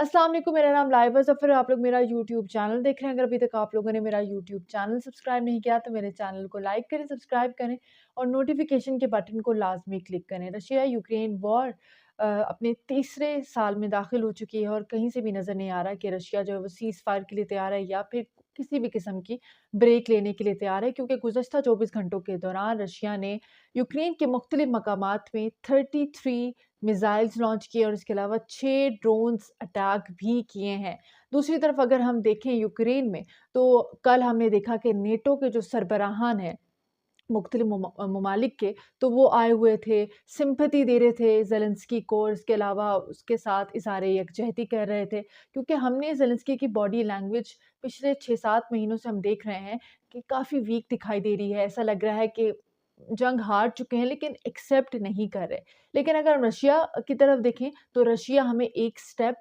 अस्सलाम वालेकुम, मेरा नाम लाइबा ज़फ़र है। आप लोग मेरा यूट्यूब चैनल देख रहे हैं। अगर अभी तक आप लोगों ने मेरा यूट्यूब चैनल सब्सक्राइब नहीं किया तो मेरे चैनल को लाइक करें, सब्सक्राइब करें और नोटिफिकेशन के बटन को लाजमी क्लिक करें। रशिया यूक्रेन वॉर अपने तीसरे साल में दाखिल हो चुकी है और कहीं से भी नज़र नहीं आ रहा कि रशिया जो है वो सीज़ फायर के लिए तैयार है या फिर किसी भी किस्म की ब्रेक लेने के लिए तैयार है, क्योंकि गुज़श्ता 24 घंटों के दौरान रशिया ने यूक्रेन के मुख्तलिफ मकामात में 33 मिसाइल्स लॉन्च किए और इसके अलावा 6 ड्रोन्स अटैक भी किए हैं। दूसरी तरफ अगर हम देखें यूक्रेन में, तो कल हमने देखा कि नेटो के जो सरबराहान हैं मुख्तलिफ ममालिक के, तो वो आए हुए थे, सिम्पैथी दे रहे थे ज़ेलेंस्की को और इसके अलावा उसके साथ इज़हार यकजहती कर रहे थे। क्योंकि हमने ज़ेलेंस्की की बॉडी लैंग्वेज पिछले 6-7 महीनों से हम देख रहे हैं कि काफ़ी वीक दिखाई दे रही है। ऐसा लग रहा है कि जंग हार चुके हैं लेकिन एक्सेप्ट नहीं कर रहे। लेकिन अगर हम रशिया की तरफ देखें तो रशिया हमें एक स्टेप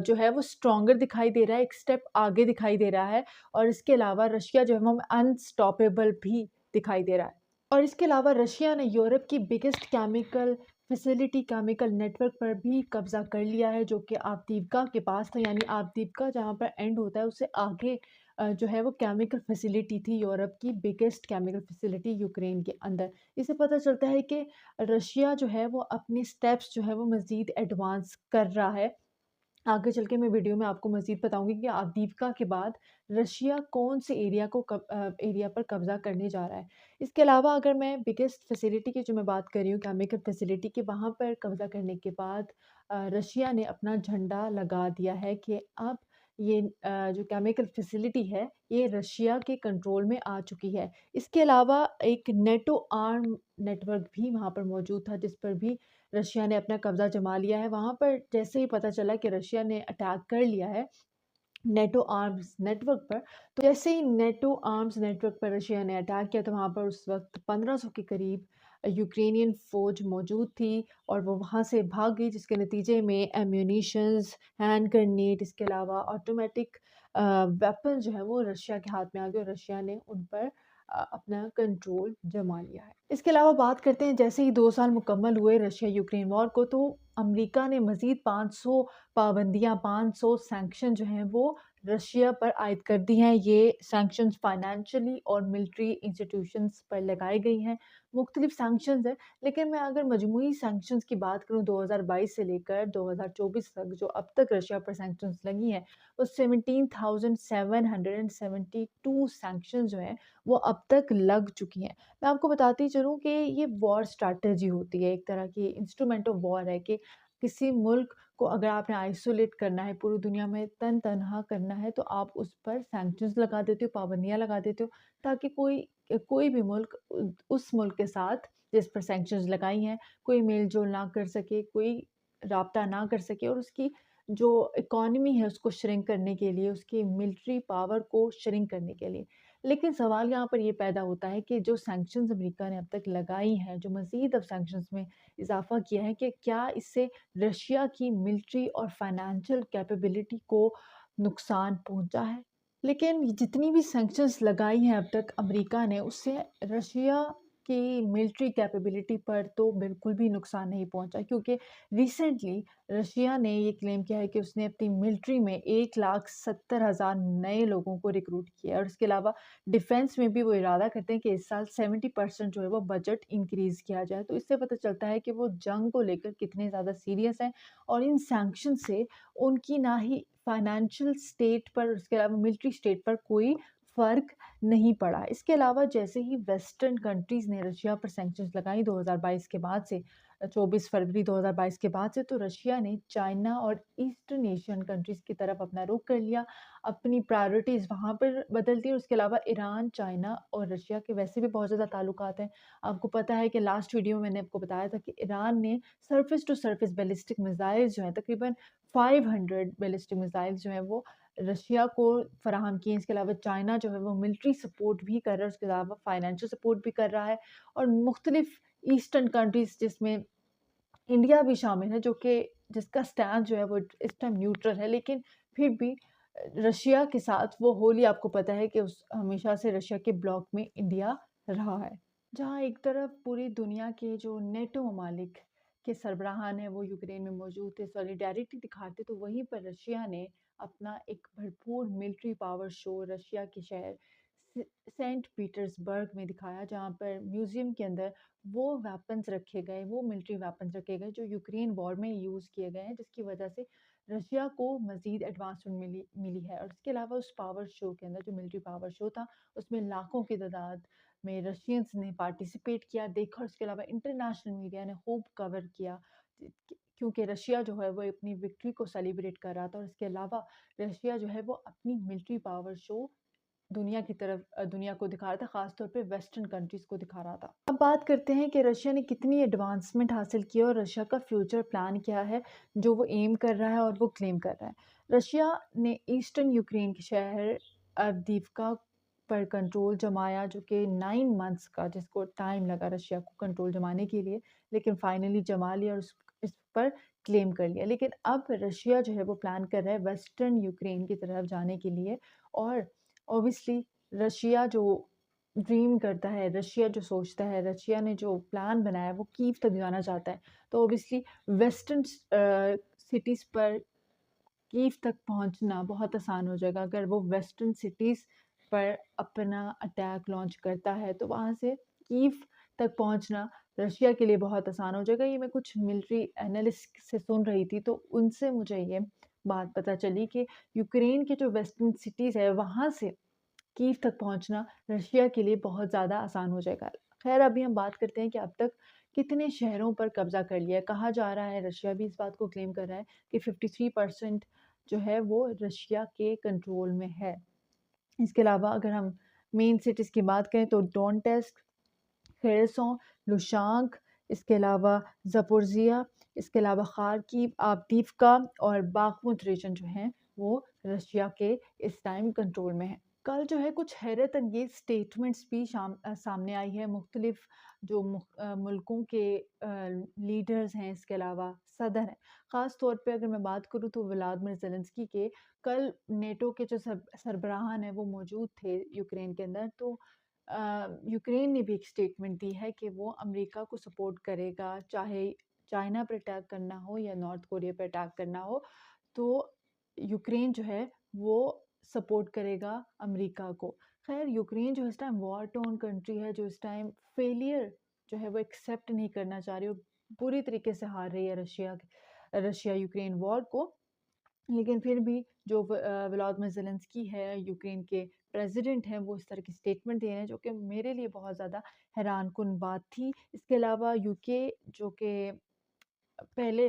जो है वो स्ट्रॉन्गर दिखाई दे रहा है, एक स्टेप आगे दिखाई दे रहा है और इसके अलावा रशिया जो है वो अनस्टॉपेबल भी दिखाई दे रहा है। और इसके अलावा रशिया ने यूरोप की biggest chemical facility, chemical network पर भी कब्ज़ा कर लिया है, जो कि आवदीवका के पास था। यानी आवदीवका जहाँ पर एंड होता है उससे आगे जो है वो केमिकल फैसिलिटी थी, यूरोप की बिगेस्ट केमिकल फैसिलिटी यूक्रेन के अंदर। इससे पता चलता है कि रशिया जो है वो अपने स्टेप्स जो है वो मज़ीद एडवांस कर रहा है। आगे चल के मैं वीडियो में आपको मज़ीद बताऊँगी कि आवदीवका के बाद रशिया कौन से एरिया पर कब्ज़ा करने जा रहा है। इसके अलावा अगर मैं बिगेस्ट फैसिलिटी की जो मैं बात कर रही हूँ, केमिकल फैसिलिटी की, वहाँ पर कब्ज़ा करने के बाद रशिया ने अपना झंडा लगा दिया है कि अब ये जो केमिकल फैसिलिटी है, ये रशिया के कंट्रोल में आ चुकी है। इसके अलावा एक नेटो आर्म नेटवर्क भी वहाँ पर मौजूद था, जिस पर भी रशिया ने अपना कब्ज़ा जमा लिया है। वहाँ पर जैसे ही पता चला कि रशिया ने अटैक कर लिया है नेटो आर्म्स नेटवर्क पर, तो जैसे ही नेटो आर्म्स नेटवर्क पर रशिया ने अटैक किया तो वहाँ पर उस वक़्त 1500 के करीब यूक्रेनियन फ़ौज मौजूद थी और वो वहाँ से भाग गई, जिसके नतीजे में एम्यूनिशंस, हैंड ग्रेनेड, इसके अलावा ऑटोमेटिक वेपन जो है वो रशिया के हाथ में आ गए और रशिया ने उन पर अपना कंट्रोल जमा लिया है। इसके अलावा बात करते हैं, जैसे ही 2 साल मुकम्मल हुए रशिया यूक्रेन वॉर को, तो अमेरिका ने मज़ीद 500 पाबंदियाँ, 500 सैंक्शन जो हैं वो रशिया पर आयद कर दी हैं। ये सैंक्शंस फाइनेंशियली और मिलिट्री इंस्टीट्यूशंस पर लगाई गई हैं। मुख्तलिफ सैंक्शंस हैं, लेकिन मैं अगर मजमूई सैंक्शंस की बात करूँ 2022 से लेकर 2024 तक जो अब तक रशिया पर सैंक्शंस लगी हैं, वो 17,772 सैंक्शंस जो हैं वो अब तक लग चुकी हैं। मैं आपको बताती चलूँ कि ये वॉर स्ट्रैटेजी होती है, एक तरह की इंस्ट्रूमेंट ऑफ वॉर है कि किसी मुल्क को अगर आपने आइसोलेट करना है, पूरी दुनिया में तनहा करना है, तो आप उस पर सैंक्शंस लगा देते हो, पाबंदियाँ लगा देते हो, ताकि कोई भी मुल्क उस मुल्क के साथ जिस पर सैंक्शंस लगाई हैं, कोई मेल-जोल ना कर सके, कोई राब्ता ना कर सके और उसकी जो इकॉनमी है उसको श्रिंक करने के लिए, उसकी मिलिट्री पावर को श्रिंक करने के लिए। लेकिन सवाल यहाँ पर ये पैदा होता है कि जो सैंक्शंस अमेरिका ने अब तक लगाई हैं, जो मज़ीद अब सैंक्शंस में इज़ाफ़ा किया है, कि क्या इससे रशिया की मिलिट्री और फाइनेंशियल कैपेबिलिटी को नुकसान पहुंचा है? लेकिन जितनी भी सैंक्शंस लगाई हैं अब तक अमेरिका ने, उससे रशिया की मिलिट्री कैपेबिलिटी पर तो बिल्कुल भी नुकसान नहीं पहुंचा, क्योंकि रिसेंटली रशिया ने ये क्लेम किया है कि उसने अपनी मिलिट्री में 1,70,000 नए लोगों को रिक्रूट किया और इसके अलावा डिफेंस में भी वो इरादा करते हैं कि इस साल 70% जो है वो बजट इंक्रीज़ किया जाए। तो इससे पता चलता है कि वो जंग को लेकर कितने ज़्यादा सीरियस हैं और इन सैंक्शन से उनकी ना ही फाइनेंशियल स्टेट पर, उसके अलावा मिलिट्री स्टेट पर कोई फ़र्क नहीं पड़ा। इसके अलावा जैसे ही वेस्टर्न कंट्रीज़ ने रशिया पर सैंक्शंस लगाई 2022 के बाद से, 24 फरवरी 2022 के बाद से, तो रशिया ने चाइना और ईस्टर्न एशियन कंट्रीज़ की तरफ अपना रुख कर लिया, अपनी प्रायोरिटीज़ वहाँ पर बदल दी और उसके अलावा ईरान, चाइना और रशिया के वैसे भी बहुत ज़्यादा ताल्लुकात हैं। आपको पता है कि लास्ट वीडियो में मैंने आपको बताया था कि ईरान ने surface to surface ballistic missiles जो हैं, तकरीबन 500 बैलिस्टिक मिसाइल्स जो हैं वो रशिया को फ़राहम किए। इसके अलावा चाइना जो है वो मिलिट्री सपोर्ट भी कर रहा है, उसके अलावा फाइनेंशियल सपोर्ट भी कर रहा है और मुख्तलिफ ईस्टर्न कंट्रीज़ जिसमें इंडिया भी शामिल है, जो कि जिसका स्टैंड जो है वो इस टाइम न्यूट्रल है, लेकिन फिर भी रशिया के साथ वो होली, आपको पता है कि उस हमेशा से रशिया के ब्लॉक में इंडिया रहा है। जहाँ एक तरफ पूरी दुनिया के जो नेटो ममालिक के सरबराहान हैं वो यूक्रेन में मौजूद थे, सॉलिडारिटी दिखाते, तो वहीं पर रशिया ने अपना एक भरपूर मिलिट्री पावर शो रशिया के शहर सेंट पीटर्सबर्ग में दिखाया, जहाँ पर म्यूज़ियम के अंदर वो वेपन्स रखे गए, वो मिलिट्री वेपन्स रखे गए जो यूक्रेन वॉर में यूज़ किए गए हैं, जिसकी वजह से रशिया को मज़ीद एडवांसमेंट मिली मिली है। और इसके अलावा उस पावर शो के अंदर जो मिलिट्री पावर शो था, उसमें लाखों की तादाद में रशियंस ने पार्टिसिपेट किया, देखा, और इसके अलावा इंटरनेशनल मीडिया ने खूब कवर किया, क्योंकि रशिया जो है वो अपनी विक्ट्री को सेलिब्रेट कर रहा था, और इसके अलावा रशिया जो है वो अपनी मिलिट्री पावर शो दुनिया को दिखा रहा था, ख़ास तौर पे वेस्टर्न कंट्रीज़ को दिखा रहा था। अब बात करते हैं कि रशिया ने कितनी एडवांसमेंट हासिल की है और रशिया का फ्यूचर प्लान क्या है, जो वो एम कर रहा है और वो क्लेम कर रहा है। रशिया ने ईस्टर्न यूक्रेन के शहर अवदीव्का पर कंट्रोल जमाया, जो कि 9 मंथ्स का जिसको टाइम लगा रशिया को कंट्रोल जमाने के लिए, लेकिन फाइनली जमा लिया और इस पर क्लेम कर लिया। लेकिन अब रशिया जो है वो प्लान कर रहा है वेस्टर्न यूक्रेन की तरफ जाने के लिए, और ऑब्वियसली रशिया जो ड्रीम करता है, रशिया जो सोचता है, रशिया ने जो प्लान बनाया है वो कीव तक जाना चाहता है। तो ऑब्वियसली वेस्टर्न सिटीज़ पर कीव तक पहुंचना बहुत आसान हो जाएगा। अगर वो वेस्टर्न सिटीज़ पर अपना अटैक लॉन्च करता है, तो वहाँ से कीव तक पहुंचना रशिया के लिए बहुत आसान हो जाएगा। ये मैं कुछ मिलिट्री एनालिस्ट से सुन रही थी, तो उनसे मुझे ये बात पता चली कि यूक्रेन के जो वेस्टर्न सिटीज़ है, वहाँ से कीव तक पहुंचना रशिया के लिए बहुत ज़्यादा आसान हो जाएगा। खैर, अभी हम बात करते हैं कि अब तक कितने शहरों पर कब्जा कर लिया है। कहा जा रहा है, रशिया भी इस बात को क्लेम कर रहा है कि 53% जो है वो रशिया के कंट्रोल में है। इसके अलावा अगर हम मेन सिटीज़ की बात करें तो डोनेट्स्क, खेर्सों, लुशांक, इसके अलावा ज़पोरिज़िया, इसके अलावा खार्किव, आवदीव्का और बाखमुत रीजन जो हैं वो रशिया के इस टाइम कंट्रोल में हैं। कल जो है कुछ हैरत अंगेज स्टेटमेंट्स भी सामने आई है, मुख्तलिफ जो मुल्कों के लीडर्स हैं, इसके अलावा सदर हैं। ख़ास तौर पे अगर मैं बात करूँ तो व्लादिमीर ज़ेलेंस्की के, कल नेटो के जो सरबराहान हैं वो मौजूद थे यूक्रेन के अंदर, तो यूक्रेन ने भी एक स्टेटमेंट दी है कि वो अमेरिका को सपोर्ट करेगा, चाहे चाइना पर अटैक करना हो या नॉर्थ कोरिया पर अटैक करना हो, तो यूक्रेन जो है वो सपोर्ट करेगा अमेरिका को। खैर, यूक्रेन जो इस टाइम वॉर टोर्न कंट्री है, जो इस टाइम फेलियर जो है वो एक्सेप्ट नहीं करना चाह रही और बुरी तरीके से हार रही है रशिया यूक्रेन वॉर को। लेकिन फिर भी जो व्लादिमीर ज़ेलेंस्की है, यूक्रेन के प्रेसिडेंट हैं, वो इस तरह की स्टेटमेंट दे रहे हैं, जो कि मेरे लिए बहुत ज़्यादा हैरानकुन बात थी। इसके अलावा यूके जो कि पहले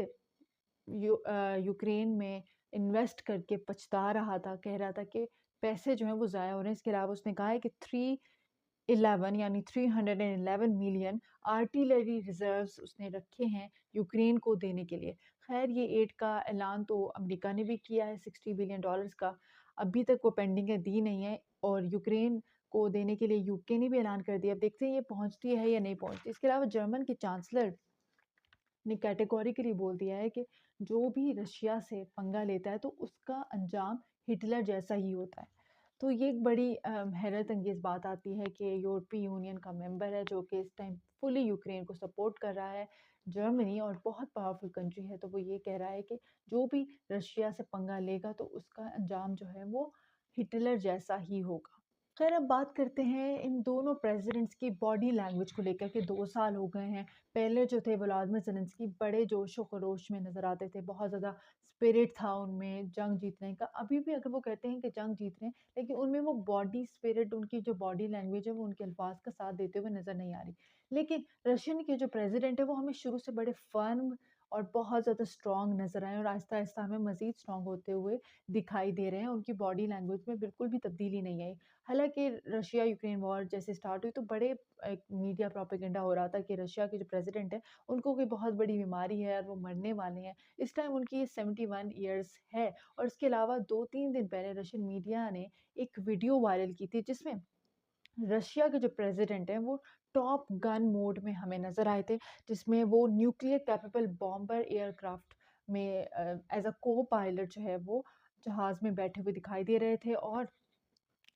यूक्रेन में इन्वेस्ट करके पछता रहा था, कह रहा था कि पैसे जो हैं वो ज़ाया हो रहे हैं। इसके अलावा उसने कहा है कि 311 यानी 311 मिलियन आर्टिलरी रिजर्व्स उसने रखे हैं यूक्रेन को देने के लिए। खैर, ये एड का ऐलान तो अमेरिका ने भी किया है $60 बिलियन का, अभी तक वो पेंडिंग है, दी नहीं है, और यूक्रेन को देने के लिए यूके ने भी ऐलान कर दिया। अब देखते हैं ये पहुँचती है या नहीं पहुँचती। इसके अलावा जर्मन के चांसलर ने कैटेगोरिकली बोल दिया है कि जो भी रशिया से पंगा लेता है तो उसका अंजाम हिटलर जैसा ही होता है। तो ये एक बड़ी हैरत अंगेज़ बात आती है कि यूरोपीय यूनियन का मेंबर है जो कि इस टाइम फुली यूक्रेन को सपोर्ट कर रहा है, जर्मनी, और बहुत पावरफुल कंट्री है, तो वो ये कह रहा है कि जो भी रशिया से पंगा लेगा तो उसका अंजाम जो है वो हिटलर जैसा ही होगा। खैर, अब बात करते हैं इन दोनों प्रेसिडेंट्स की बॉडी लैंग्वेज को लेकर के। 2 साल हो गए हैं। पहले जो थे व्लादिमीर ज़ेलेंस्की बड़े जोश व खरोश में नज़र आते थे, बहुत ज़्यादा स्पिरिट था उनमें जंग जीतने का। अभी भी अगर वो कहते हैं कि जंग जीत रहे हैं, लेकिन उनमें वो बॉडी स्पिरिट, उनकी जो बॉडी लैंग्वेज है, वो उनके अल्फाज का साथ देते हुए नज़र नहीं आ रही। लेकिन रशियन के जो प्रेसिडेंट है वो हमें शुरू से बड़े फर्म और बहुत ज़्यादा स्ट्रॉन्ग नज़र आए, और आहिस्ता-आहिस्ता हमें मज़ीद स्ट्रॉन्ग होते हुए दिखाई दे रहे हैं। उनकी बॉडी लैंग्वेज में बिल्कुल भी तब्दीली नहीं आई। हालाँकि रशिया यूक्रेन वॉर जैसे स्टार्ट हुई तो बड़े एक मीडिया प्रोपेगेंडा हो रहा था कि रशिया के जो प्रेसिडेंट हैं, उनको कोई बहुत बड़ी बीमारी है और वो मरने वाले हैं। इस टाइम उनकी 71 इयर्स है, और इसके अलावा 2-3 दिन पहले रशियन मीडिया ने एक वीडियो वायरल की थी, जिसमें रशिया के जो प्रेसिडेंट हैं वो टॉप गन मोड में हमें नज़र आए थे, जिसमें वो न्यूक्लियर कैपेबल बॉम्बर एयरक्राफ्ट में एज़ अ को पायलट जो है वो जहाज़ में बैठे हुए दिखाई दे रहे थे। और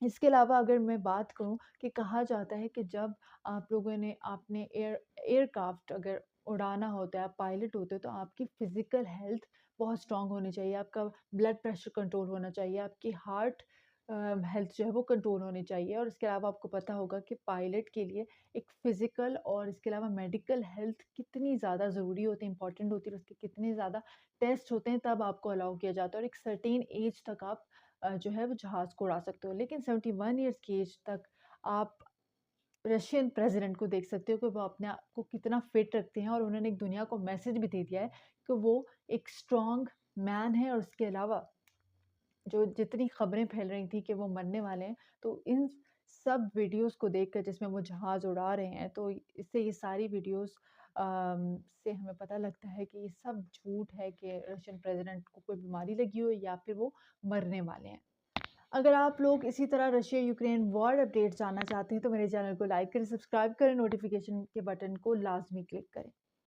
इसके अलावा अगर मैं बात करूँ कि कहा जाता है कि जब आप लोगों ने आपने एयरक्राफ्ट अगर उड़ाना होता है, आप पायलट होते हो, तो आपकी फ़िज़िकल हेल्थ बहुत स्ट्रॉन्ग होनी चाहिए, आपका ब्लड प्रेशर कंट्रोल होना चाहिए, आपकी हार्ट हेल्थ जो है वो कंट्रोल होनी चाहिए और इसके अलावा आपको पता होगा कि पायलट के लिए एक फ़िज़िकल और इसके अलावा मेडिकल हेल्थ कितनी ज़्यादा ज़रूरी होती है, इम्पॉर्टेंट होती है और उसके कितने ज़्यादा टेस्ट होते हैं, तब आपको अलाउ किया जाता है और एक सर्टेन एज तक आप जो है वो जहाज़ को उड़ा सकते हो। लेकिन 71 इयर्स की एज तक आप रशियन प्रेसिडेंट को देख सकते हो कि वो अपने आप को कितना फिट रखते हैं और उन्होंने एक दुनिया को मैसेज भी दे दिया है कि वो एक स्ट्रॉन्ग मैन है और उसके अलावा जो जितनी खबरें फैल रही थी कि वो मरने वाले हैं, तो इन सब वीडियोज़ को देखकर जिसमें वो जहाज़ उड़ा रहे हैं, तो इससे ये सारी वीडियोज़ से हमें पता लगता है कि ये सब झूठ है कि रशियन प्रेसिडेंट को कोई बीमारी लगी हो या फिर वो मरने वाले हैं। अगर आप लोग इसी तरह रशिया यूक्रेन वॉर अपडेट जानना चाहते हैं, तो मेरे चैनल को लाइक करें, सब्सक्राइब करें, नोटिफ़िकेशन के बटन को लाज़मी क्लिक करें।